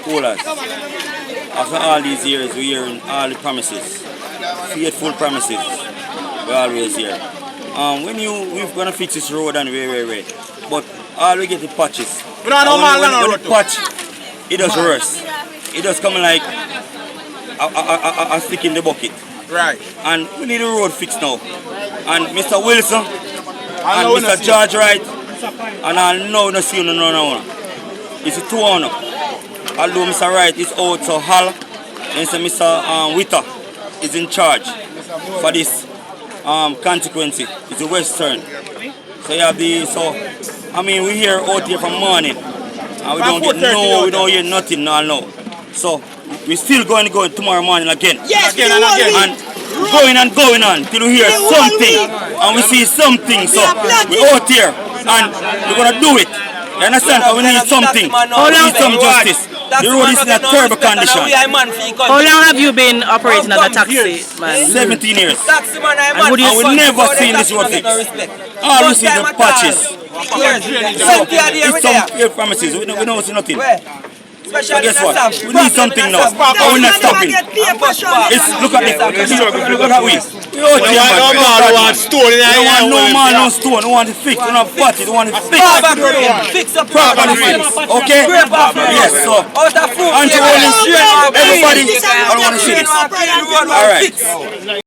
coolers. After all these years, we hear all the promises, faithful promises. We always hear. We're gonna fix this road and wait. But all we get the patches. We don't know when the patch, it does worse. It does come like a stick in the bucket. Right. And we need the road fixed now. And Mr. Wilson and Mr. George Wright, and I know no see no. It's a 2-1. Although Mr. Wright is out, so Hal and Mr. Witter is in charge for this consequence. It's a Western. So you have we here out here from morning. And we don't hear nothing now. So we still going tomorrow morning again. Yes, again and again. And going on till we hear something and we see something. So we're out here and we're gonna do it. You understand? We need something. We need some justice. The road is in a terrible condition. How long have you been operating as a taxi man? 17 years. And would you we never seen this road fixed. All we see the patches. It's some failed promises. We don't see nothing. So guess what? We need something now. But we're not stopping. Look at this. Look at that way. We don't want stone. We don't want no man, no stone. We want it fixed. We don't want patches. We want it fixed. Fix up Properly fixed. Okay? Yes, so. Until all this, everybody, I don't want to see this. All right.